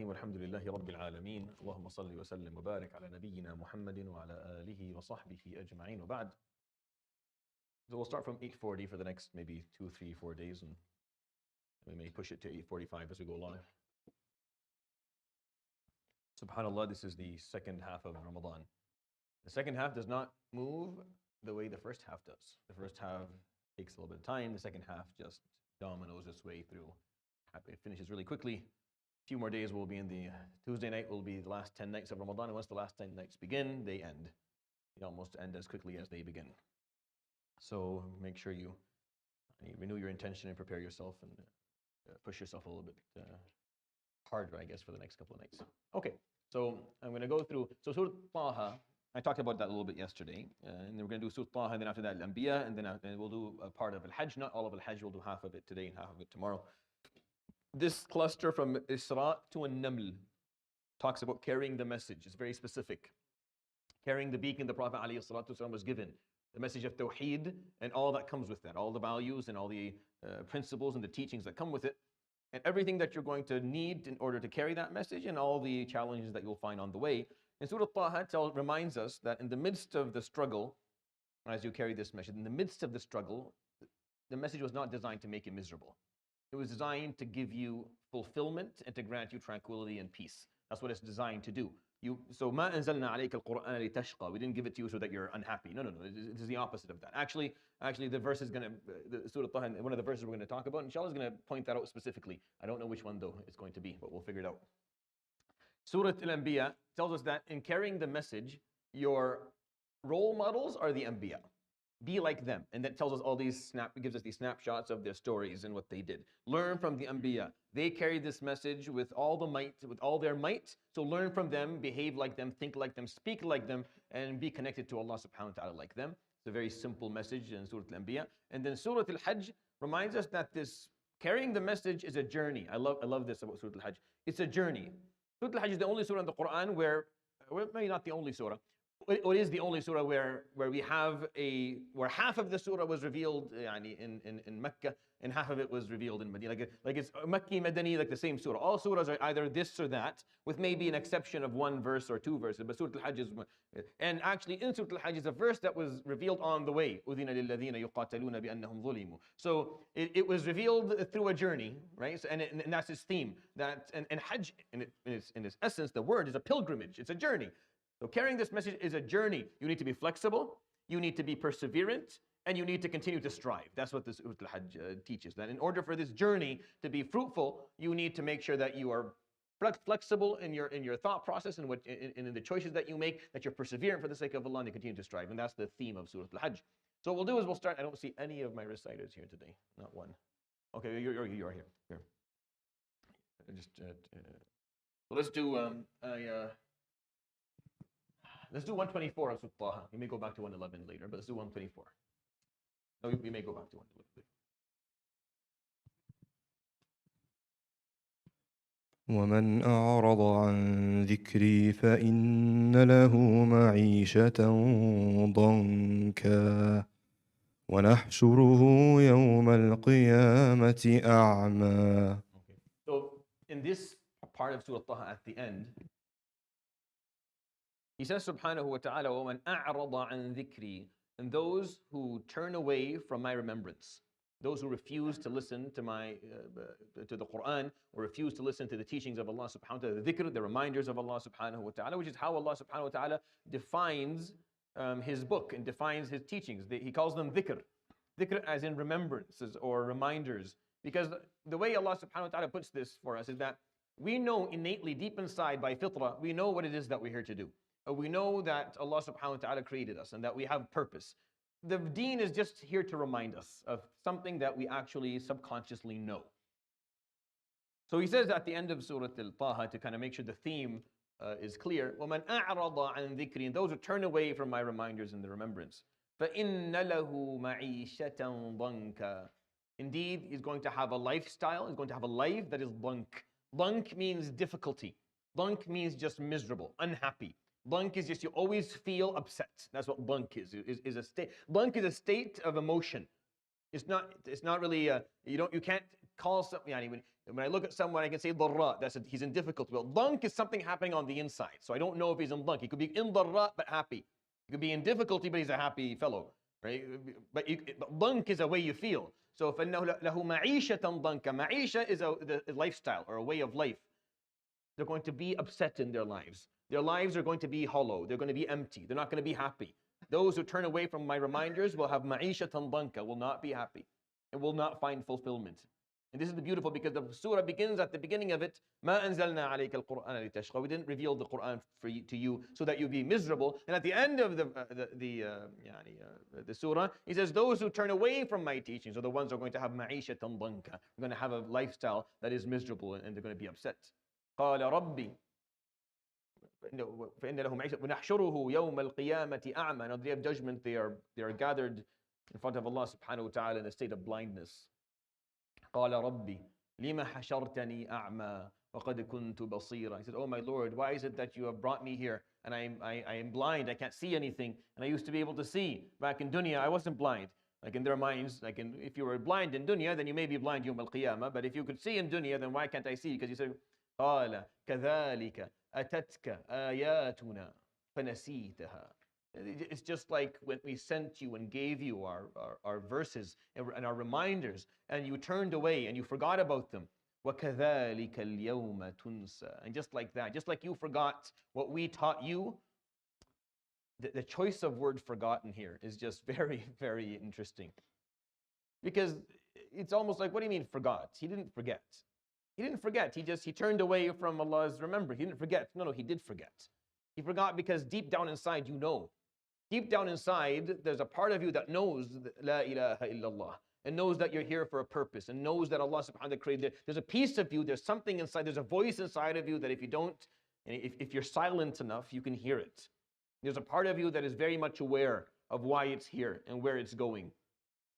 والحمد لله رب العالمين اللهم صل وسلم وبارك على نبينا محمد وعلى آله وصحبه أجمعين وبعد. So we'll start from 8:40 for the next maybe 2, 3, 4 days, and we may push it to 8:45 as we go along. SubhanAllah, this is the second half of Ramadan. The second half does not move the way the first half does. The first half takes a little bit of time. The second half just dominoes its way through. It finishes really quickly. A few more days will be in the Tuesday night will be the last 10 nights of Ramadan, and once the last 10 nights begin, they end. They almost end as quickly as they begin. So make sure you renew your intention and prepare yourself and push yourself a little bit harder, I guess, for the next couple of nights. Okay, so I'm going to go through. So Surah Taha, I talked about that a little bit yesterday, and then we're going to do Surah Taha, and then after that Al-Anbiya, and then we'll do a part of Al-Hajj. Not all of Al-Hajj, we'll do half of it today and half of it tomorrow. This cluster from Isra to An-Naml talks about carrying the message. It's very specific. Carrying the beacon the Prophet ﷺ was given. The message of Tawheed and all that comes with that. All the values and all the principles and the teachings that come with it. And everything that you're going to need in order to carry that message and all the challenges that you'll find on the way. And Surah Taha reminds us that in the midst of the struggle, as you carry this message, in the midst of the struggle, the message was not designed to make you miserable. It was designed to give you fulfillment and to grant you tranquility and peace. That's what it's designed to do. So ما أنزلنا عليك القرآن لتشقى. We didn't give it to you so that you're unhappy. No. It is the opposite of that. Actually, the verse is going to, Surah Taha, one of the verses we're going to talk about, inshallah, is going to point that out specifically. I don't know which one, though, it's going to be, but we'll figure it out. Surah Al-Anbiya tells us that in carrying the message, your role models are the Anbiya. Be like them. And that tells us all these gives us these snapshots of their stories and what they did. Learn from the Anbiya. They carried this message with all the might, with all their might. So learn from them, behave like them, think like them, speak like them, and be connected to Allah subhanahu wa ta'ala like them. It's a very simple message in Surah Al-Anbiya. And then Surah Al-Hajj reminds us that this carrying the message is a journey. I love this about Surah Al-Hajj. It's a journey. Surah Al-Hajj is the only surah in the Quran where maybe not the only surah, it is the only surah where where half of the surah was revealed in Mecca and half of it was revealed in Medina. Like it's Makki, Madani, like the same surah. All surahs are either this or that, with maybe an exception of one verse or two verses. But Surah Al-Hajj is, and actually in Surah Al-Hajj is a verse that was revealed on the way. أُذِنَ لِلَّذِينَ يُقَاتَلُونَ بِأَنَّهُمْ ظُلِمُوا. So it was revealed through a journey, right? So, and that's its theme. That and Hajj in its essence, the word is a pilgrimage. It's a journey. So carrying this message is a journey. You need to be flexible, you need to be perseverant, and you need to continue to strive. That's what this Hajj teaches. That in order for this journey to be fruitful, you need to make sure that you are flexible in your thought process and in the choices that you make, that you're perseverant for the sake of Allah and to continue to strive. And that's the theme of Surah Al-Hajj. So what we'll do is we'll start. I don't see any of my reciters here today. Not one. Okay, you are here. Here. So let's do Let's do 124 of Surah Taha. We may go back to 111 later, but let's do 124. No, we may go back to 111. ومن أعرض عن ذكري فإن له معيشة ضنكا ونحشره يوم القيامة أعمى. Okay. So in this part of Surah Taha at the end, he says subhanahu wa ta'ala, وَمَنْ أَعْرَضَ عَنْ ذِكْرِي, and those who turn away from my remembrance, those who refuse to listen to to the Quran, or refuse to listen to the teachings of Allah subhanahu wa ta'ala, the dhikr, the reminders of Allah subhanahu wa ta'ala, which is how Allah subhanahu wa ta'ala defines his book and defines his teachings. He calls them dhikr. Dhikr as in remembrances or reminders. Because the way Allah subhanahu wa ta'ala puts this for us is that we know innately, deep inside by fitrah, we know what it is that we're here to do. We know that Allah subhanahu wa ta'ala created us and that we have purpose. The deen is just here to remind us of something that we actually subconsciously know. So he says at the end of Surah Al-Taha, to kind of make sure the theme is clear, وَمَنْ أَعْرَضَ عَنْ ذِكْرِي, and those who turn away from my reminders and the remembrance, فَإِنَّ لَهُ مَعِيشَةً ضَنْكًا. Indeed, he's going to have a lifestyle, he's going to have a life that is ضَنْك. ضَنْك means difficulty. ضَنْك means just miserable, unhappy. Blank is just you always feel upset. That's what blank is a state. Blank is a state of emotion. It's not really you can't call something. When I look at someone, I can say darra, he's in difficulty. Well, dank is something happening on the inside. So I don't know if he's in dank. He could be in darra, but happy. He could be in difficulty, but he's a happy fellow. Right? But dank is a way you feel. So فَإِنَّهُ لَهُ مَعِيشَةً ضَنْكَ. Ma'isha is a lifestyle or a way of life. They're going to be upset in their lives. Their lives are going to be hollow. They're going to be empty. They're not going to be happy. Those who turn away from my reminders will have ma'ishatan danka, will not be happy, and will not find fulfillment. And this is the beautiful, because the surah begins at the beginning of it, مَا أَنزَلْنَا عَلَيْكَ الْقُرْآنَ لِتَشْقَى. We didn't reveal the Quran to you so that you be miserable. And at the end of the surah, he says, those who turn away from my teachings are the ones who are going to have ma'ishatan danka. They're going to have a lifestyle that is miserable, and they're going to be upset. قَالَ رَبِّي فإن لهم عيسى ونحشره يوم القيامة أعمى. On the day of judgment, they are gathered in front of Allah subhanahu wa ta'ala in a state of blindness. قال ربي لما حشرتني أعمى وقد كنت بصيرا. He said, oh my Lord, why is it that you have brought me here and I am blind, I can't see anything, and I used to be able to see. Back in dunya, I wasn't blind. Like in their minds, if you were blind in dunya, then you may be blind yawm al-qiyamah, but if you could see in dunya, then why can't I see? Because he said, قال كذلك أتتك آياتنا فنسيتها. It's just like when we sent you and gave you our verses and our reminders, and you turned away and you forgot about them. وَكَذَلِكَ الْيَوْمَ تُنْسَى. And just like that, just like you forgot what we taught you, the choice of word forgotten here is just very, very interesting. Because it's almost like, what do you mean forgot? He didn't forget. He didn't forget. He turned away from Allah's remembrance. He didn't forget. No, he did forget. He forgot because deep down inside you know. Deep down inside, there's a part of you that knows La ilaha illallah, and knows that you're here for a purpose, and knows that Allah subhanahu wa ta'ala created it. There's a piece of you, there's something inside, there's a voice inside of you that if you don't, if you're silent enough, you can hear it. There's a part of you that is very much aware of why it's here and where it's going.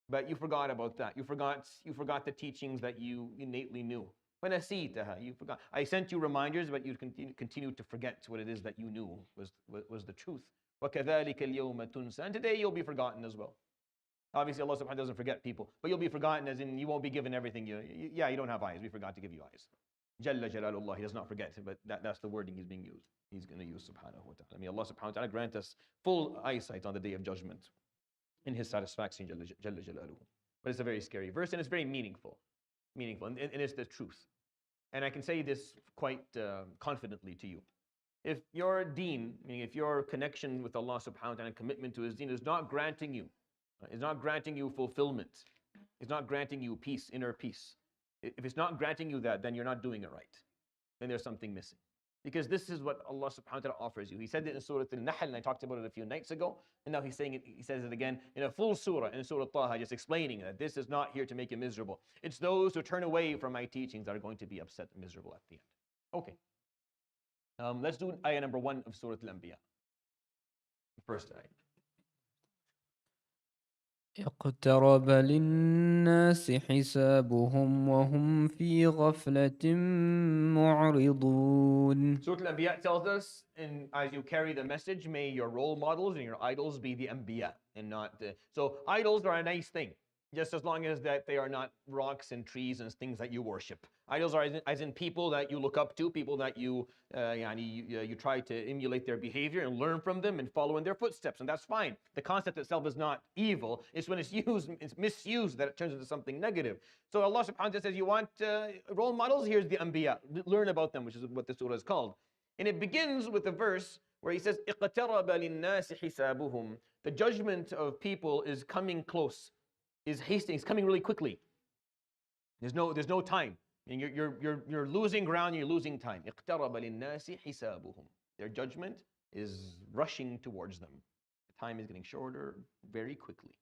But you forgot about that. You forgot the teachings that you innately knew. You forgot. I sent you reminders, but you continued to forget what it is that you knew was the truth. وَكَذَلِكَ الْيَوْمَ تُنْسَى. And today you'll be forgotten as well. Obviously, Allah subhanahu wa ta'ala doesn't forget people, but you'll be forgotten as in you won't be given everything. You don't have eyes. We forgot to give you eyes. Jalla Jalalullah. He does not forget, but that's the wording he's being used. He's going to use subhanahu wa ta'ala. May Allah subhanahu wa ta'ala grant us full eyesight on the day of judgment in His satisfaction, Jalla Jalaluhu. But it's a very scary verse, and it's very meaningful, and it's the truth. And I can say this quite confidently to you. If your deen, meaning if your connection with Allah subhanahu wa ta'ala and commitment to His deen is not granting you fulfillment, it's not granting you peace, inner peace. If it's not granting you that, then you're not doing it right. Then there's something missing. Because this is what Allah subhanahu wa ta'ala offers you. He said it in Surah Al-Nahl, and I talked about it a few nights ago, and now He says it again in a full surah, in Surah Taha, just explaining that this is not here to make you miserable. It's those who turn away from my teachings that are going to be upset and miserable at the end. Okay. Let's do ayah number 1 of Surah Al-Anbiya. First ayah. اقترب للناس حسابهم وهم في غفلة معرضون. Surah Al-Anbiya tells us, and as you carry the message, may your role models and your idols be the Anbiya and not the... So idols are a nice thing, just as long as that they are not rocks and trees and things that you worship. Idols are as in people that you look up to, people that you try to emulate their behavior and learn from them and follow in their footsteps, and that's fine. The concept itself is not evil. It's when it's misused that it turns into something negative. So Allah subhanahu wa ta'ala says, you want role models? Here's the Anbiya. Learn about them, which is what the surah is called. And it begins with a verse where He says, اقترب للناس حسابهم. The judgment of people is coming close, is hasting, it's coming really quickly. There's no time. And you're losing ground, you're losing time. اقترب للناس حسابهم. Their judgment is rushing towards them. The time is getting shorter very quickly.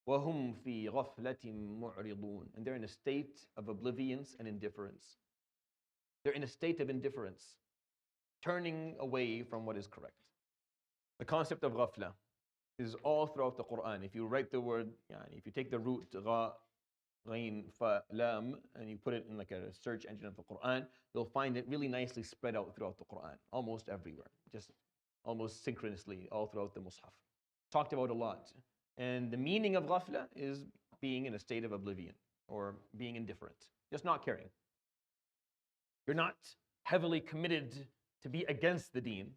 وهم في غفلة معرضون. And they're in a state of oblivion and indifference. They're in a state of indifference, turning away from what is correct. The concept of ghafla is all throughout the Quran. If you write the word, if you take the root gha, ghain, fa, lam, and you put it in like a search engine of the Quran, you'll find it really nicely spread out throughout the Quran, almost everywhere, just almost synchronously all throughout the Mus'haf. Talked about a lot. And the meaning of ghafla is being in a state of oblivion or being indifferent, just not caring. You're not heavily committed to be against the deen,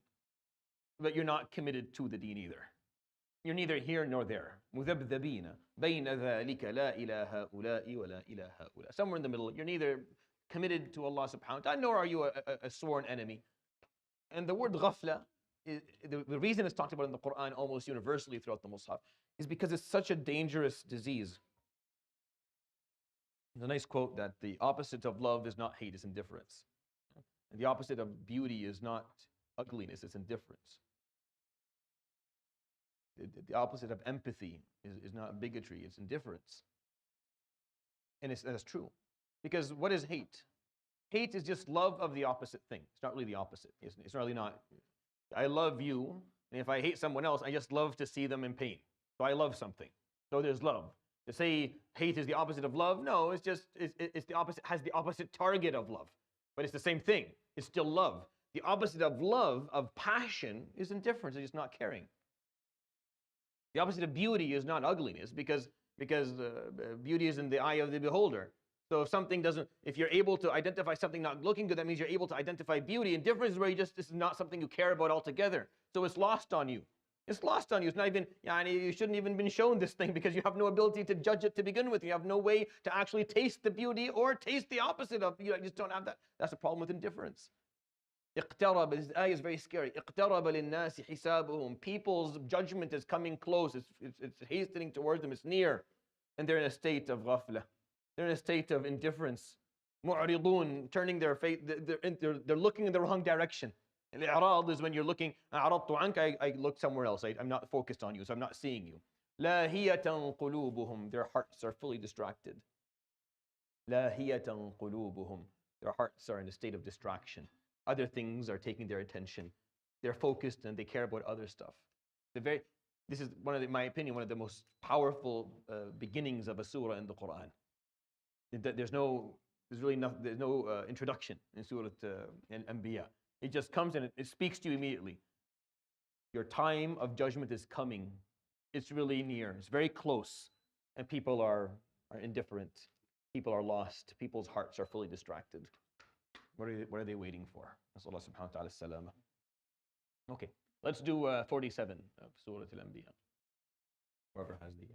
but you're not committed to the deen either. You're neither here nor there. مذبذبين بين ذلك لا إلى هؤلاء ولا إلى هؤلاء. Somewhere in the middle. You're neither committed to Allah subhanahu wa ta'ala, nor are you a sworn enemy. And the word ghafla, the reason it's talked about in the Quran almost universally throughout the Mus'haf is because it's such a dangerous disease. There's a nice quote that the opposite of love is not hate, it's indifference. And the opposite of beauty is not ugliness, it's indifference. The opposite of empathy is not bigotry, it's indifference. And that's true. Because what is hate? Hate is just love of the opposite thing. It's not really the opposite. It's really not. I love you, and if I hate someone else, I just love to see them in pain. So I love something. So there's love. To say hate is the opposite of love, no, it's the opposite, has the opposite target of love. But it's the same thing. It's still love. The opposite of love, of passion, is indifference. It's just not caring. The opposite of beauty is not ugliness, because beauty is in the eye of the beholder. So if you're able to identify something not looking good, that means you're able to identify beauty. Indifference is where this is not something you care about altogether. So it's lost on you. It's lost on you. It's not even, you shouldn't even been shown this thing because you have no ability to judge it to begin with. You have no way to actually taste the beauty or taste the opposite of, you just don't have that. That's the problem with indifference. اقترب, this ayah is very scary. اقترب للناس حسابهم. People's judgment is coming close. It's hastening towards them. It's near. And they're in a state of ghafla. They're in a state of indifference. Mu'ridun, turning their face, they're looking in the wrong direction. Al-i'rad is when you're looking, أعرضت عنك, I look somewhere else. I'm not focused on you, so I'm not seeing you. لاهية قلوبهم, their hearts are fully distracted. لاهية قلوبهم, their hearts are in a state of distraction. Other things are taking their attention. They're focused and they care about other stuff. This is in my opinion, one of the most powerful beginnings of a surah in the Quran. There's no introduction in Surah Al-Anbiya. It just comes and it speaks to you immediately. Your time of judgment is coming. It's really near. It's very close. And people are indifferent. People are lost. People's hearts are fully distracted. What are they waiting for? Nasallahu subhanahu wa ta'ala salama. Okay, let's do 47 of Surah Al-Anbiya. Whoever has the...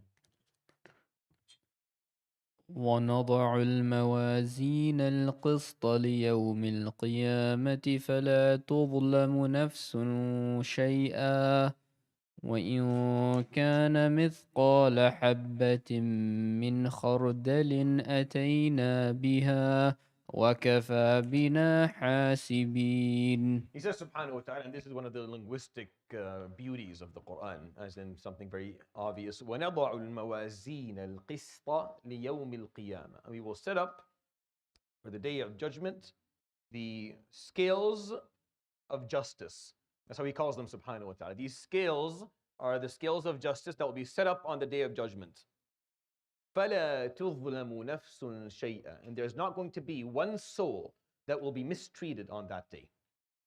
ونضع الموازين القسط ليوم القيامة فلا تظلم نفس شيئا وإن كان مثقال حبة من خردل أتينا بها وكفى بنا حاسبين. He says subhanahu wa ta'ala, and this is one of the linguistic beauties of the Quran, as in something very obvious. وَنَضَعُ الْمَوَازِينَ الْقِسْطَ لِيَوْمِ الْقِيَامَةِ. We will set up for the day of judgment the scales of justice. That's how he calls them subhanahu wa ta'ala. These scales are the scales of justice that will be set up on the day of judgment. فَلَا تُظْلَمُ نَفْسٌ شَيْئًا. And there's not going to be one soul that will be mistreated on that day.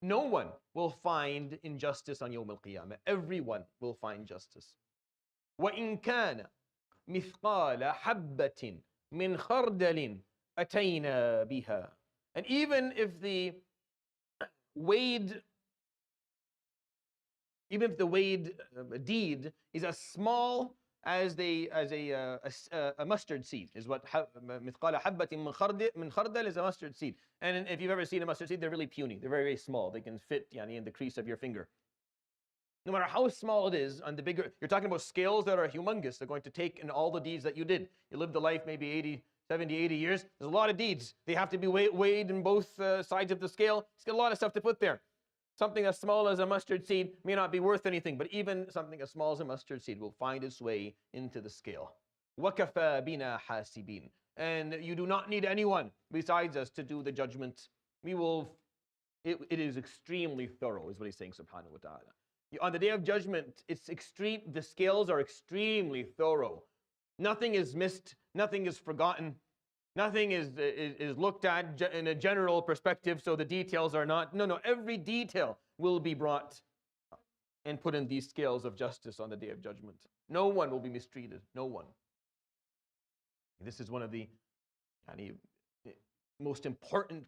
No one will find injustice on Yawm al-Qiyamah. Everyone will find justice. وَإِن كَانَ مِثْقَالَ حَبَّةٍ مِّنْ خَرْدَلٍ أَتَيْنَا بِهَا. And even if the weighed deed is as small as a mustard seed, is what مثقال حبة من خردل is a mustard seed. And if you've ever seen a mustard seed, they're really puny. They're very, very small. They can fit in the crease of your finger. No matter how small it is, on the bigger, you're talking about scales that are humongous. They're going to take in all the deeds that you did. You lived a life maybe 70, 80 years. There's a lot of deeds. They have to be weighed in both sides of the scale. It's got a lot of stuff to put there. Something as small as a mustard seed may not be worth anything, but even something as small as a mustard seed will find its way into the scale. وَكَفَى بِنَا حَاسِبِينَ. And you do not need anyone besides us to do the judgment. It is extremely thorough, is what he's saying, subhanahu wa ta'ala. On the day of judgment, the scales are extremely thorough. Nothing is missed, nothing is forgotten. Nothing is looked at in a general perspective, so the details are not. No, every detail will be brought and put in these scales of justice on the day of judgment. No one will be mistreated. No one. This is one of the most important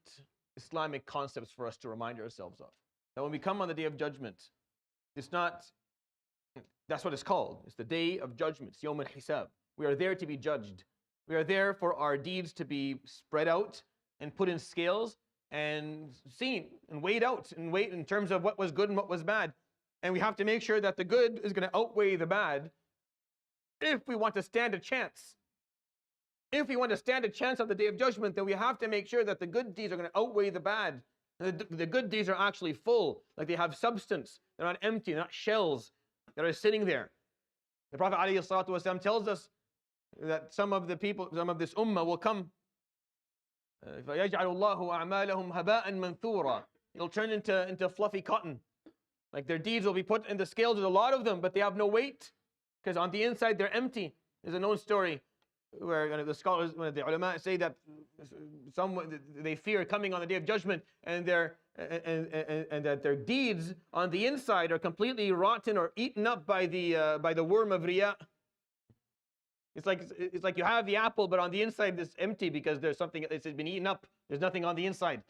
Islamic concepts for us to remind ourselves of. That when we come on the Day of Judgment, it's not, that's what it's called. It's the Day of Judgment. It's Yawm al-Hisab. We are there to be judged. We are there for our deeds to be spread out and put in scales and seen and weighed out and weighed in terms of what was good and what was bad. And we have to make sure that the good is going to outweigh the bad if we want to stand a chance. If we want to stand a chance on the Day of Judgment, then we have to make sure that the good deeds are going to outweigh the bad. The good deeds are actually full, like they have substance. They're not empty, they're not shells that are sitting there. The Prophet ﷺ tells us that some of the people, some of this ummah will come. فَيَجْعَلُ اللَّهُ أَعْمَالَهُمْ هَبَاءً مَنْثُورًا. It'll turn into fluffy cotton. Like their deeds will be put in the scales. There's a lot of them, but they have no weight because on the inside they're empty. There's a known story where the scholars, when the ulama say that they fear coming on the Day of Judgment and that their deeds on the inside are completely rotten or eaten up by the worm of riyah. It's like you have the apple, but on the inside it's empty because there's something that's been eaten up. There's nothing on the inside.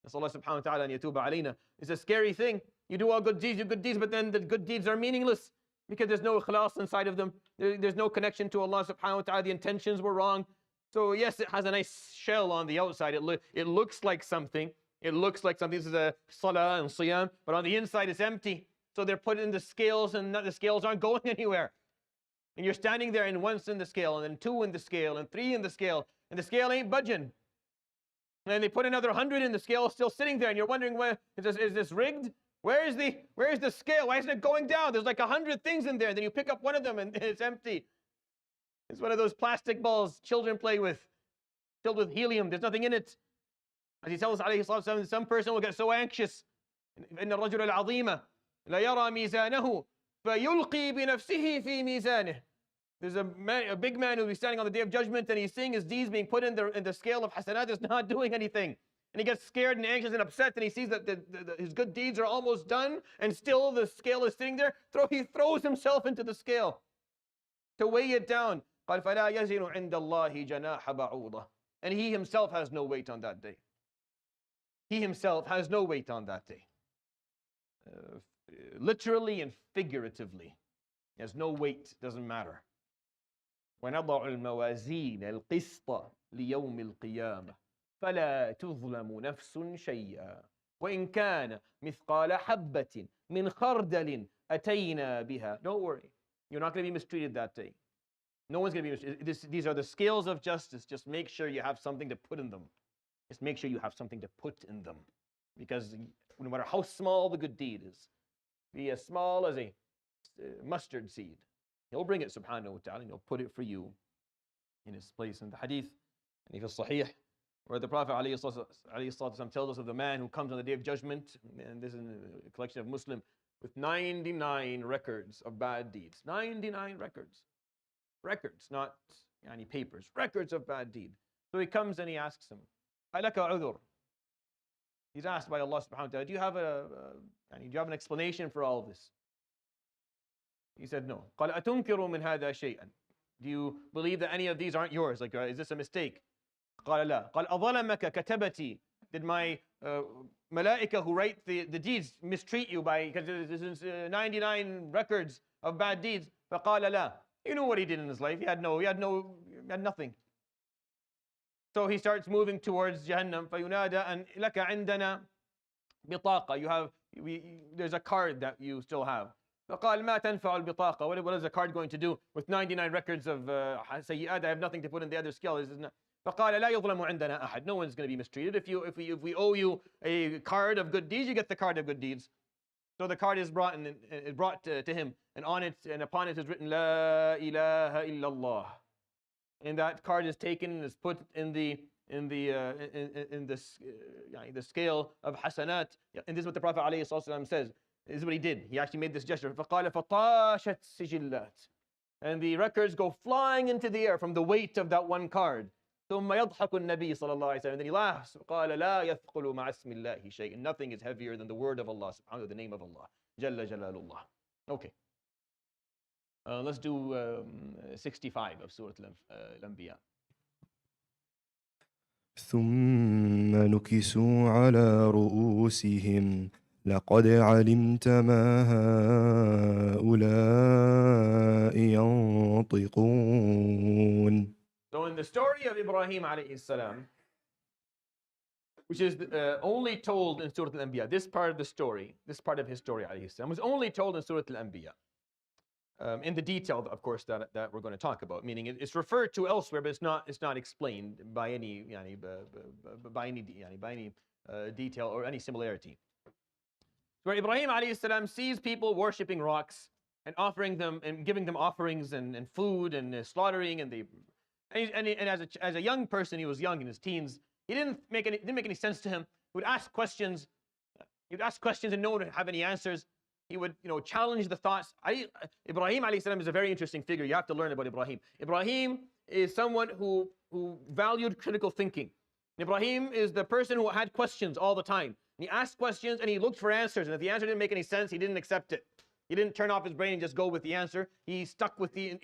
That's Allah subhanahu wa ta'ala an yatuba alayna. It's a scary thing. You do all good deeds, but then the good deeds are meaningless because there's no ikhlas inside of them. There's no connection to Allah subhanahu wa ta'ala. The intentions were wrong. So yes, it has a nice shell on the outside. It looks like something. It looks like something. This is a salah and siyam, but on the inside it's empty. So they're put in the scales and the scales aren't going anywhere. And you're standing there and once in the scale and then two in the scale and three in the scale and the scale ain't budging. And then they put another 100 in the scale still sitting there and you're wondering, is this rigged? Where is the scale? Why isn't it going down? There's like 100 things in there. Then you pick up one of them and it's empty. It's one of those plastic balls children play with, filled with helium. There's nothing in it. As he tells us, alayhi salatu wasalam, some person will get so anxious. إن الرجل العظيم لا يرى ميزانه فيلقي بنفسه في ميزانه. There's a big man who'll be standing on the Day of Judgment and he's seeing his deeds being put in the scale of hasanat. It's not doing anything. And he gets scared and anxious and upset and he sees that his good deeds are almost done and still the scale is sitting there. He throws himself into the scale to weigh it down. قال فلا يزن عند الله جناح بعوضة. And he himself has no weight on that day. He himself has no weight on that day. Literally and figuratively. He has no weight, doesn't matter. ونضع الموازين القسط ليوم القيامة فلا تظلم نفس شيئا وإن كان مثقال حبة من خردل أتينا بها. Don't worry, you're not going to be mistreated that day. No one's going to be mistreated. These are the scales of justice. Just make sure you have something to put in them. Just make sure you have something to put in them. Because no matter how small the good deed is, be as small as a mustard seed, He'll bring it subhanahu wa ta'ala and He'll put it for you in its place. In the hadith, and if Sahih, where the Prophet ﷺ tells us of the man who comes on the Day of Judgment, and this is a collection of Muslim, with 99 records of bad deeds. 99 records. Records, not any papers. Records of bad deed. So he comes and he asks him, أَلَكَ عُذُرٌ? He's asked by Allah subhanahu wa ta'ala, do you have an explanation for all of this? He said, no. قال أتنكر من هذا شيئا? Do you believe that any of these aren't yours? Like, is this a mistake? قال لا. قال أظلمك كتبتي? Did my malaika who write the deeds mistreat you by, because this is 99 records of bad deeds? فقال لا. You knew what he did in his life. He had nothing. So he starts moving towards Jahannam. فينادى أن لك عندنا بطاقة. There's a card that you still have. فقال ما تنفع البطاقة. What is a card going to do with 99 records of سيئات? I have nothing to put in the other scale. فقال لا يظلم عندنا أحد. No one's going to be mistreated. If we owe you a card of good deeds, you get the card of good deeds. So the card is brought to him, and on it and upon it is written La ilaha illallah. And that card is taken and is put in the scale of hasanat. And this is what the Prophet ﷺ says. This is what he did. He actually made this gesture. فقال فطاشت سجلات. And the records go flying into the air from the weight of that one card. ثم يضحك النبي صلى الله عليه وسلم. And then he laughs. قال لا يثقل مع اسم الله شيء. Nothing is heavier than the word of Allah, subhanahu, the name of Allah. جل جلال الله. Okay. Let's do 65 of Surah Al-Anbiya. ثم نكسوا على رؤوسهم لقد علمت ما هؤلاء ينطقون. So in the story of Ibrahim alayhi salam, which is only told in Surah Al-Anbiya, this part of the story, this part of his story alayhi salam, was only told in Surah Al-Anbiya. In the detail, of course, that we're going to talk about, meaning it's referred to elsewhere, but it's not explained by any detail or any similarity. Where Ibrahim alayhi salam sees people worshipping rocks and offering them and giving them offerings and food and slaughtering, and as a young person, he was young in his teens, he didn't make any sense to him. He would ask questions. And no one would have any answers. He would, challenge the thoughts. Ibrahim alayhi salam is a very interesting figure. You have to learn about Ibrahim. Ibrahim is someone who valued critical thinking. Ibrahim is the person who had questions all the time. He asked questions and he looked for answers. And if the answer didn't make any sense, he didn't accept it. He didn't turn off his brain and just go with the answer. He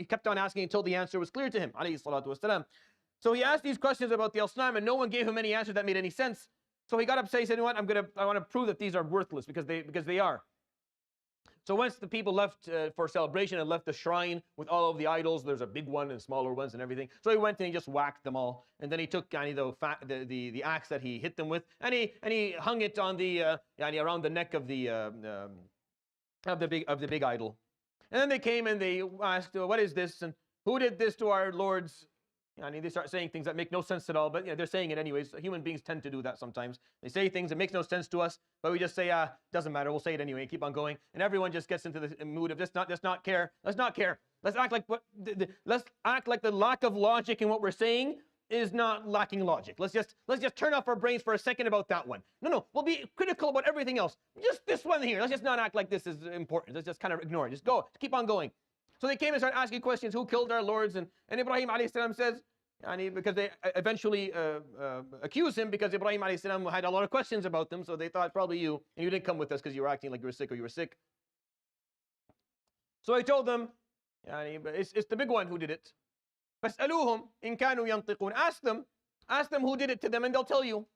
kept on asking until the answer was clear to him, alayhi salatu wasalam. So he asked these questions about the al-Islam, and no one gave him any answer that made any sense. So he got upset. He said, "You know what? I want to prove that these are worthless because they are." So once the people left for celebration and left the shrine with all of the idols, there's a big one and smaller ones and everything. So he went and he just whacked them all, and then he took the axe that he hit them with, and he hung it on around the neck of the big idol. And then they came and they asked, "What is this? And who did this to our lords?" They start saying things that make no sense at all, but they're saying it anyways. Human beings tend to do that sometimes. They say things that makes no sense to us, but we just say, doesn't matter, we'll say it anyway, keep on going. And everyone just gets into the mood of let's not care. Let's act like let's act like the lack of logic in what we're saying is not lacking logic. Let's just turn off our brains for a second about that one. No, we'll be critical about everything else. Just this one here. Let's just not act like this is important. Let's just kind of ignore it. Just keep on going. So they came and started asking questions, who killed our lords? And Ibrahim alayhi salam says, because they eventually accuse him because Ibrahim alayhi salam had a lot of questions about them, so they thought probably you, and you didn't come with us because you were acting like you were sick or you were sick. So I told them, it's the big one who did it. فَاسْأَلُوهُمْ إِن كَانُوا يَنْطِقُونَ. Ask them who did it to them and they'll tell you.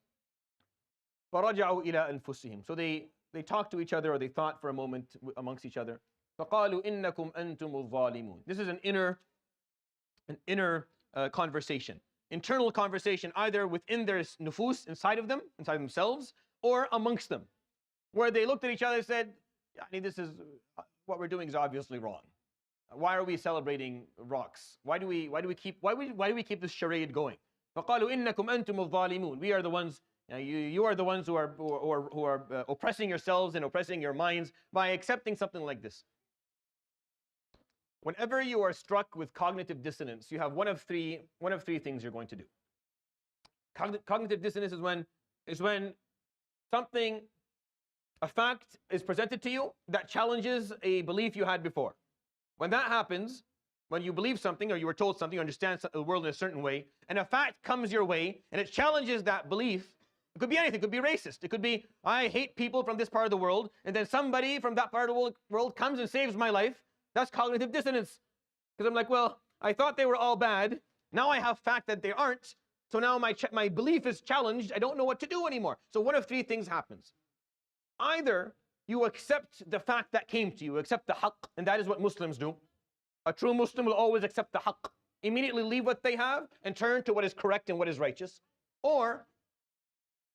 فَرَجَعُوا إِلَىٰ أَنفُسِهِمْ. So they talked to each other, or they thought for a moment amongst each other. فَقَالُوا إِنَّكُمْ أَنْتُمُ الظَّالِمُونَ. This is an inner conversation, internal conversation, either within their nufus, inside themselves, or amongst them, where they looked at each other and said, this is what we're doing is obviously wrong. Why are we celebrating rocks? Why do we keep this charade going? فَقَالُوا إِنَّكُمْ أَنْتُمُ الظَّالِمُونَ. We are the ones. You are the ones who are oppressing yourselves and oppressing your minds by accepting something like this. Whenever you are struck with cognitive dissonance, you have one of three things you're going to do. Cognitive dissonance is when a fact is presented to you that challenges a belief you had before. When that happens, when you believe something or you were told something, you understand the world in a certain way, and a fact comes your way and it challenges that belief. It could be anything. It could be racist. It could be, I hate people from this part of the world, and then somebody from that part of the world comes and saves my life. That's cognitive dissonance. Because I'm like, well, I thought they were all bad. Now I have fact that they aren't. So now my belief is challenged. I don't know what to do anymore. So one of three things happens. Either you accept the fact that came to you, accept the haqq, and that is what Muslims do. A true Muslim will always accept the haqq, immediately leave what they have and turn to what is correct and what is righteous. Or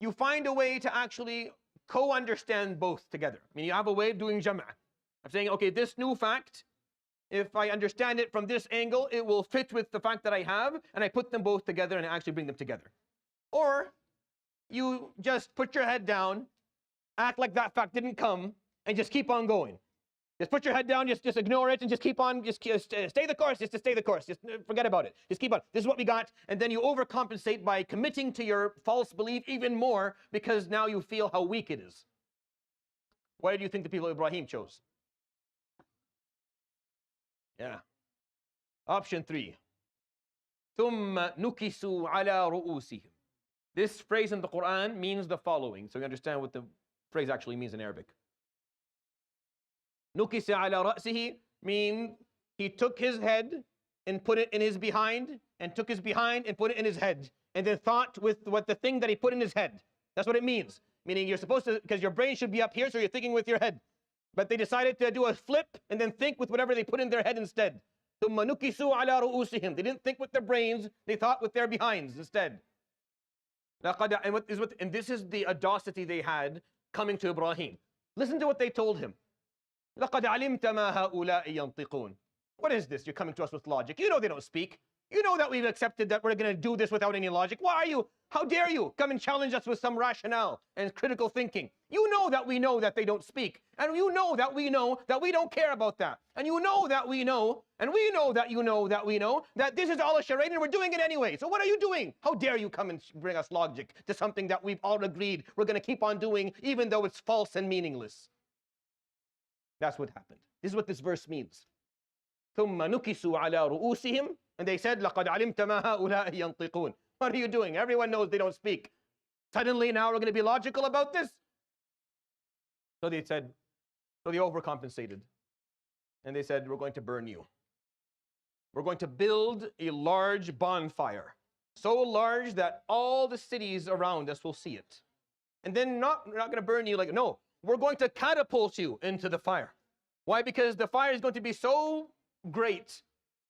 you find a way to actually co-understand both together. I mean, you have a way of doing jam'ah. I'm saying, okay, this new fact, if I understand it from this angle, it will fit with the fact that I have, and I put them both together and I actually bring them together. Or you just put your head down, act like that fact didn't come, and just keep on going. Just put your head down, just ignore it, and just keep on, just stay the course, just to stay the course. Just forget about it. Just keep on. This is what we got. And then you overcompensate by committing to your false belief even more because now you feel how weak it is. Why do you think the people of Ibrahim chose? Yeah. Option 3. ثُمَّ نُكِسُوا عَلَى رُؤُوسِهِمْ. This phrase in the Quran means the following, so you understand what the phrase actually means in Arabic. نُكِسَ عَلَى رَأْسِهِ means he took his head and put it in his behind, and took his behind and put it in his head. and then thought with what the thing that he put in his head. That's what it means. Meaning you're supposed to, because your brain should be up here, so you're thinking with your head. But they decided to do a flip and then think with whatever they put in their head instead. ثُمَّ نُكِسُوا عَلَىٰ رُؤُوسِهِمْ. They didn't think with their brains, they thought with their behinds instead. And this is the audacity they had coming to Ibrahim. Listen to what they told him. لَقَدْ عَلِمْتَ مَا هَؤُلَاءِ يَنْطِقُونَ. What is this? You're coming to us with logic. You know they don't speak. You know that we've accepted that we're going to do this without any logic. Why are you? How dare you come and challenge us with some rationale and critical thinking? You know that they don't speak. And you know that we don't care about that. And you know that we know, and we know that you know that we know, that this is all a charade and we're doing it anyway. So what are you doing? How dare you come and bring us logic to something that we've all agreed we're going to keep on doing even though it's false and meaningless? That's what happened. This is what this verse means. ثُمَّ نُكِسُوا عَلَىٰ رُؤُوسِهِمْ. And they said, لَقَدْ عَلِمْتَ مَا هَؤُلَاءِ يَنْطِقُونَ. What are you doing? Everyone knows they don't speak. Suddenly now we're going to be logical about this? So they said, so they overcompensated. And they said, we're going to burn you. We're going to build a large bonfire. So large that all the cities around us will see it. And then we're not going to burn you no. We're going to catapult you into the fire. Why? Because the fire is going to be so great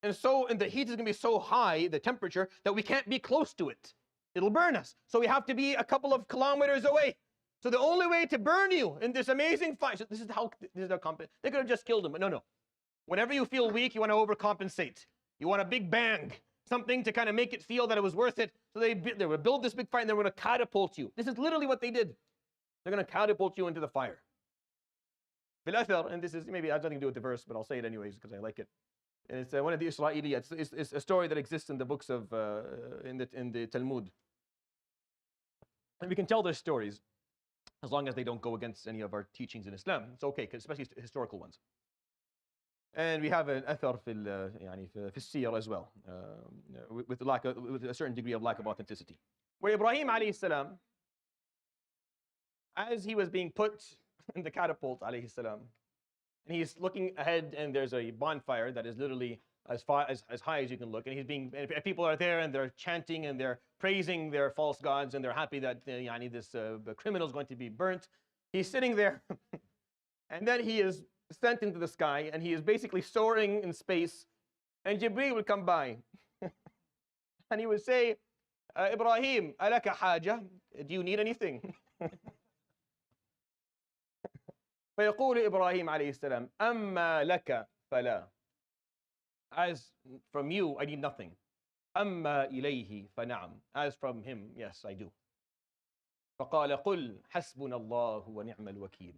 and the heat is going to be so high, the temperature, that we can't be close to it. It'll burn us. So we have to be a couple of kilometers away. So the only way to burn you in this amazing fire, so this is their company. They could have just killed him, but no. Whenever you feel weak, you want to overcompensate. You want a big bang, something to kind of make it feel that it was worth it. So they would build this big fire and they're going to catapult you. This is literally what they did. They're going to catapult you into the fire. And this is maybe has nothing to do with the verse, but I'll say it anyways because I like it. And it's one of the Israeliyats. It's a story that exists in the books of in the Talmud. And we can tell their stories as long as they don't go against any of our teachings in Islam. It's okay, especially historical ones. And we have an athar في السير as well, with a certain degree of lack of authenticity. Where Ibrahim alayhi salam, as he was being put in the catapult alayhi salam, and he's looking ahead, and there's a bonfire that is literally as high as you can look, and people are there, and they're chanting, and they're praising their false gods, and they're happy that this criminal is going to be burnt. He's sitting there, and then he is sent into the sky, and he is basically soaring in space, and Jibreel would come by, and he would say, Ibrahim, alaka haja? Do you need anything? فيقول إبراهيم عليه السلام أما لك فلا. As from you, I need nothing. أما إليه فنعم. As from him, yes, I do. فقال قل حسبنا الله ونعم الوكيل.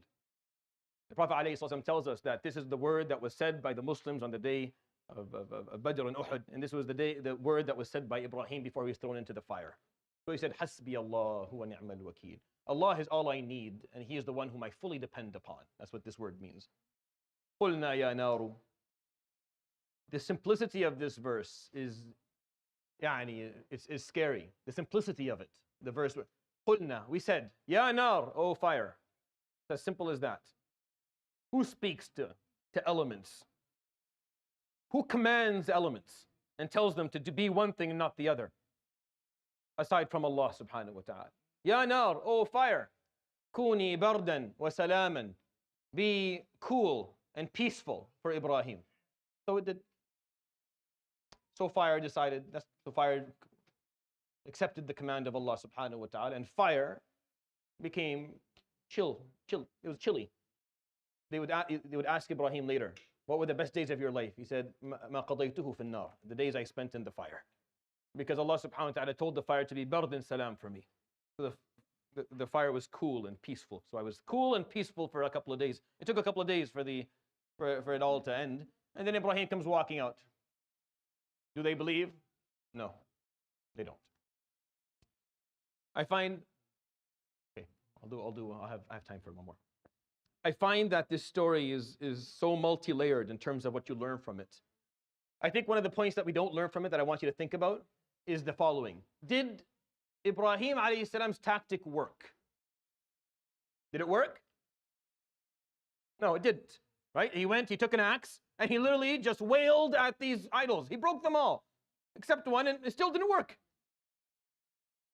The Prophet عليه الصلاة والسلام tells us that this is the word that was said by the Muslims on the day of Badr and Uhud, and this was the word that was said by Ibrahim before he was thrown into the fire. So he said, حسبي الله ونعم الوكيل. Allah is all I need, and He is the one whom I fully depend upon. That's what this word means. قُلْنَا يَا نَارُ. The simplicity of this verse is scary. The simplicity of it. The verse, قُلْنَا, we said, يَا نَار, O fire. It's as simple as that. Who speaks to elements? Who commands elements and tells them to be one thing and not the other? Aside from Allah subhanahu wa ta'ala. Ya nar, O fire, kuni bardan wa salaman. Be cool and peaceful for Ibrahim. So it did. So fire accepted the command of Allah subhanahu wa ta'ala, and fire became chill. It was chilly. They would ask Ibrahim later, what were the best days of your life? He said, ma qadaytuhu fi an-nar, the days I spent in the fire. Because Allah subhanahu wa ta'ala told the fire to be bard and salam for me. So the fire was cool and peaceful. So I was cool and peaceful for a couple of days. It took a couple of days for it all to end. And then Ibrahim comes walking out. Do they believe? No, they don't. I find, okay, I have time for one more. I find that this story is so multi-layered in terms of what you learn from it. I think one of the points that we don't learn from it that I want you to think about is the following. Did Ibrahim alayhi salam's tactic work? Did it work? No, it didn't. Right? He took an axe, and he literally just wailed at these idols. He broke them all, except one, and it still didn't work.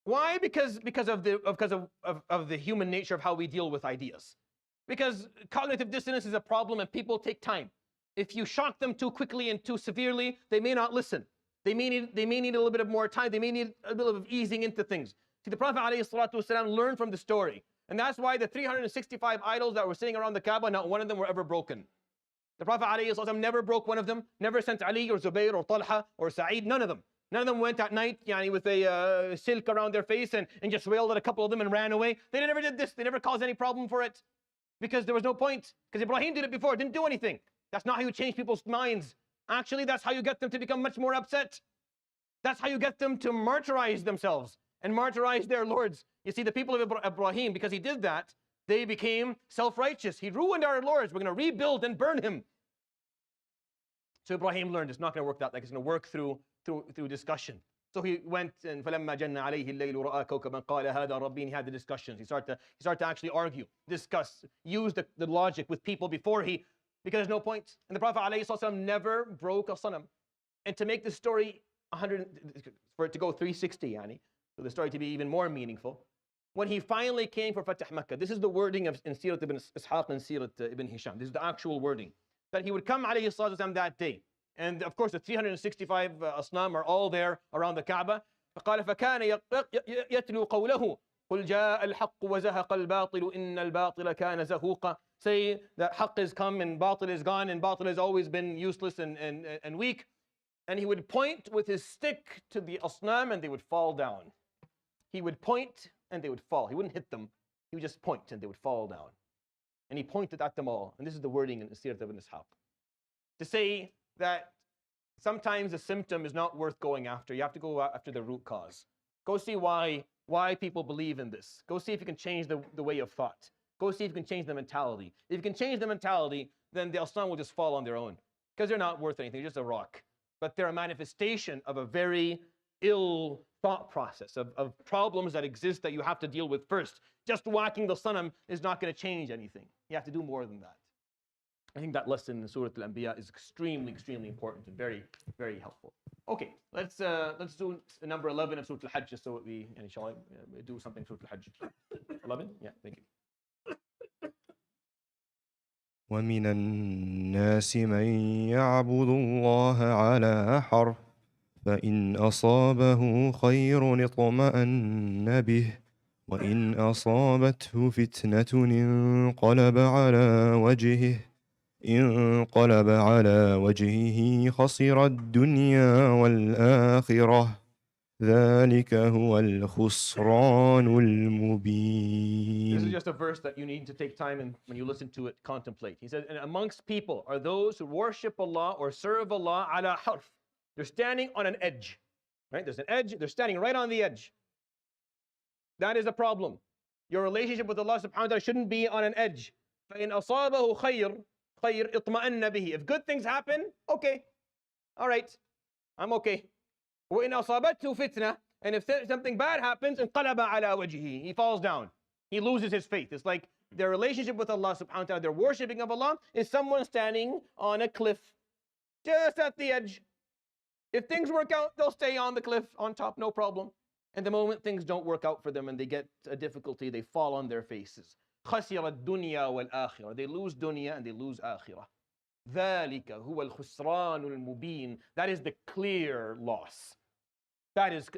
Why? Because of the human nature of how we deal with ideas. Because cognitive dissonance is a problem and people take time. If you shock them too quickly and too severely, they may not listen. They may need a little bit of more time. They may need a little bit of easing into things. See, the Prophet ﷺ learned from the story. And that's why the 365 idols that were sitting around the Kaaba, not one of them were ever broken. The Prophet ﷺ never broke one of them, never sent Ali or Zubayr or Talha or Sa'id, none of them. None of them went at night with a silk around their face and just wailed at a couple of them and ran away. They never did this. They never caused any problem for it because there was no point. Because Ibrahim did it before, didn't do anything. That's not how you change people's minds. Actually, that's how you get them to become much more upset. That's how you get them to martyrize themselves and martyrize their lords. You see, the people of Ibrahim, because he did that, they became self-righteous. He ruined our lords. We're going to rebuild and burn him. So Ibrahim learned it's not going to work that way. It's going to work through discussion. So he went and فَلَمَّا جَنَّ عَلَيْهِ اللَّيْلُ رَأَى كَوْكَبًا قَالَ هَذَا رَبِّي. He had the discussions. He started to actually argue, discuss, use the logic with people before because there's no point. And the Prophet ﷺ never broke a sanam. And to make the story 100, for it to go 360, for the story to be even more meaningful, when he finally came for Fatah Makkah, this is the wording in Sirat ibn Ishaq and Sirat ibn Hisham. This is the actual wording. That he would come ﷺ that day. And of course, the 365 asnam are all there around the Kaaba. فقال فكان يتلو قوله قل جاء الحق وزهق الباطل إن الباطل كان زهوقا. Say that haqq is come and batil is gone, and batil has always been useless and weak. And he would point with his stick to the asnam and they would fall down. He would point and they would fall. He wouldn't hit them. He would just point and they would fall down. And he pointed at them all. And this is the wording in the Sirat ibn Ishaq. To say that sometimes a symptom is not worth going after. You have to go after the root cause. Go see why people believe in this. Go see if you can change the way of thought. Go see if you can change the mentality. If you can change the mentality, then the asnam will just fall on their own. Because they're not worth anything. They're just a rock. But they're a manifestation of a very ill thought process, of problems that exist that you have to deal with first. Just whacking the sanam is not going to change anything. You have to do more than that. I think that lesson in Surah Al-Anbiya is extremely, extremely important and very, very helpful. Okay, let's do number 11 of Surah Al-Hajj just so we, shall I do something Surah Al-Hajj? 11? Yeah, thank you. ومن الناس من يعبد الله على حرف فإن أصابه خير اطمأن به وإن أصابته فتنة انقلب على وجهه خسر الدنيا والآخرة ذلك هو الخسران المبين. This is just a verse that you need to take time and when you listen to it, contemplate. He says, and amongst people are those who worship Allah or serve Allah ala harf. They're standing on an edge. Right? There's an edge. They're standing right on the edge. That is a problem. Your relationship with Allah subhanahu wa ta'ala shouldn't be on an edge. فَإِنْ أَصَابَهُ خَيْرٌ اطْمَأَنَّ بِهِ. If good things happen, okay. All right. I'm okay. وَإِنْ أَصَابَتْهُ فِتْنَةٌ. And if something bad happens, انقلب على وجهه. He falls down. He loses his faith. It's like their relationship with Allah subhanahu wa ta'ala, their worshipping of Allah, is someone standing on a cliff, just at the edge. If things work out, they'll stay on the cliff, on top, no problem. And the moment things don't work out for them and they get a difficulty, they fall on their faces. خَسِرَ الدُّنْيَا وَالْآخِرَةِ. They lose dunya and they lose akhirah. ذَلِكَ هُوَ الْخُسْرَانُ الْمُبِينُ. That is the clear loss. That is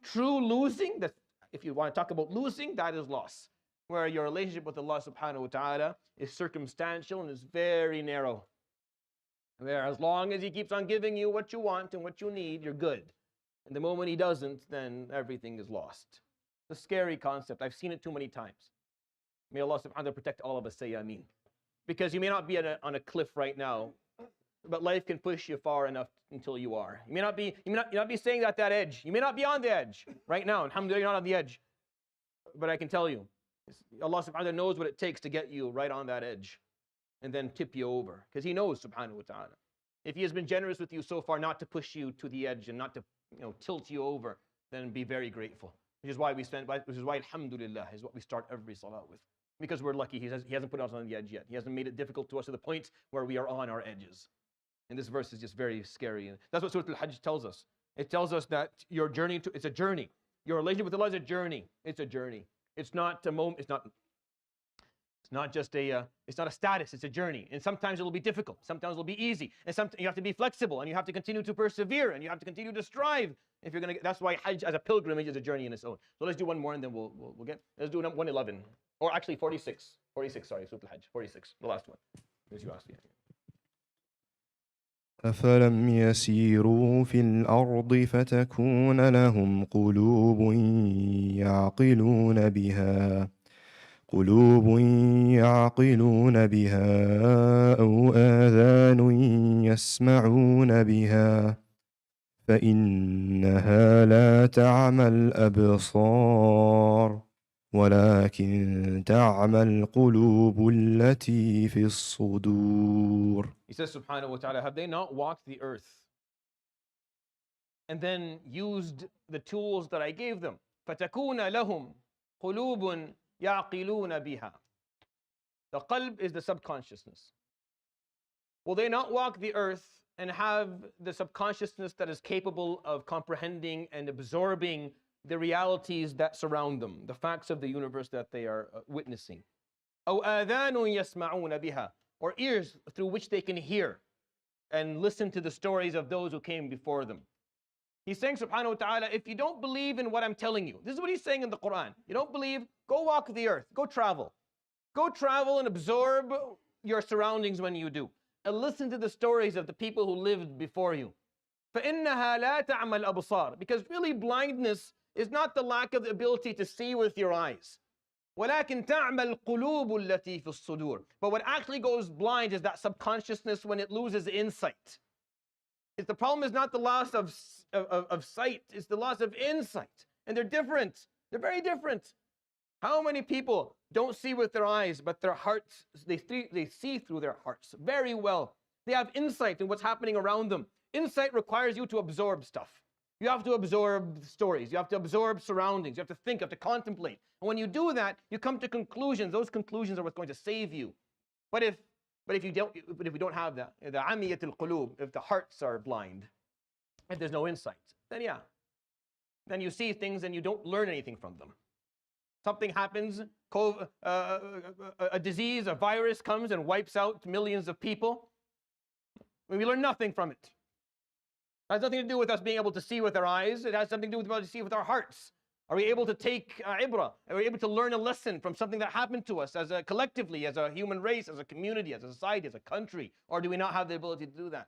true losing. That, if you want to talk about losing, that is loss. Where your relationship with Allah subhanahu wa ta'ala is circumstantial and is very narrow. Where as long as He keeps on giving you what you want and what you need, you're good. And the moment He doesn't, then everything is lost. It's a scary concept. I've seen it too many times. May Allah subhanahu wa ta'ala protect all of us, say Ameen. Because you may not be on a cliff right now, but life can push you far enough until you are. You may not be staying at that edge. You may not be on the edge right now. Alhamdulillah, you're not on the edge. But I can tell you, Allah subhanahu wa ta'ala knows what it takes to get you right on that edge and then tip you over. Because He knows subhanahu wa ta'ala. If He has been generous with you so far not to push you to the edge and not to tilt you over, then be very grateful. Which is why alhamdulillah is what we start every salah with. Because we're lucky, He hasn't put us on the edge yet. He hasn't made it difficult to us to the point where we are on our edges. And this verse is just very scary. And that's what Surah Al-Hajj tells us. It tells us that your journey, it's a journey. Your relationship with Allah is a journey. It's a journey. It's not a moment. It's not just a. It's not a status. It's a journey. And sometimes it'll be difficult. Sometimes it'll be easy. And sometimes you have to be flexible. And you have to continue to persevere. And you have to continue to strive. If you're gonna. That's why Hajj as a pilgrimage is a journey in its own. So let's do one more, and then we'll get. Let's do 111, or actually 46. 46. Sorry, Surah Al-Hajj. 46. The last one. As you asked. Yeah. أفلم يسيروا في الأرض فتكون لهم قلوب يعقلون بها أو آذان يسمعون بها فإنها لا تعمى الأبصار ولكن تعمى القلوب التي في الصدور. He says, subhanahu wa ta'ala, have they not walked the earth and then used the tools that I gave them? فَتَكُونَ لَهُمْ قُلُوبٌ يَعْقِلُونَ بِهَا. The qalb is the subconsciousness. Will they not walk the earth and have the subconsciousness that is capable of comprehending and absorbing the realities that surround them, the facts of the universe that they are witnessing? أَوْ آذَانٌ يَسْمَعُونَ بِهَا. Or ears through which they can hear and listen to the stories of those who came before them. He's saying, subhanahu wa ta'ala, if you don't believe in what I'm telling you, this is what he's saying in the Quran. You don't believe, go walk the earth, go travel. Go travel and absorb your surroundings when you do. And listen to the stories of the people who lived before you. فَإِنَّهَا لَا تَعْمَى الْأَبْصَارِ. Because really blindness is not the lack of the ability to see with your eyes. وَلَكِنْ تَعْمَى الْقُلُوبُ الَّتِي فِي الصُّدُورِ. But what actually goes blind is that subconsciousness when it loses insight. The problem is not the loss of sight, it's the loss of insight. And they're different. They're very different. How many people don't see with their eyes, but their hearts, they see through their hearts very well. They have insight in what's happening around them. Insight requires you to absorb stuff. You have to absorb stories. You have to absorb surroundings. You have to think, you have to contemplate. And when you do that, you come to conclusions. Those conclusions are what's going to save you. But if we don't have that, the amiyat al-qulub, if the hearts are blind, if there's no insight, then yeah. Then you see things and you don't learn anything from them. Something happens, a disease, a virus comes and wipes out millions of people. We learn nothing from it. It has nothing to do with us being able to see with our eyes. It has something to do with being able to see with our hearts. Are we able to take ibrah? Are we able to learn a lesson from something that happened to us collectively, as a human race, as a community, as a society, as a country? Or do we not have the ability to do that?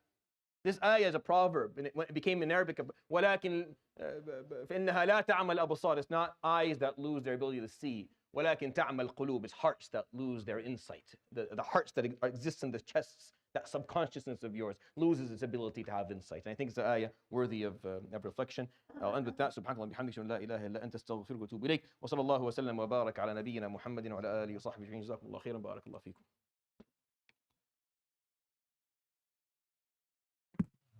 This ayah is a proverb, and it became in Arabic, وَلَكِنْ فَإِنَّهَا لَا تَعْمَى الْأَبْصَارِ. It's not eyes that lose their ability to see. وَلَكِنْ تَعْمَى الْقُلُوبِ. It's hearts that lose their insight. The hearts that exist in the chests, that subconsciousness of yours, loses its ability to have insight. And I think it's an ayah worthy of reflection. I'll end with that. سبحانك اللهم وبحمدك لا إله إلا أنت أستغفرك وأتوب إليك وصلى الله وسلم وبارك على نبينا محمد وعلى آله وصحبه أجمعين. جزاكم الله خيرا بارك الله فيكم.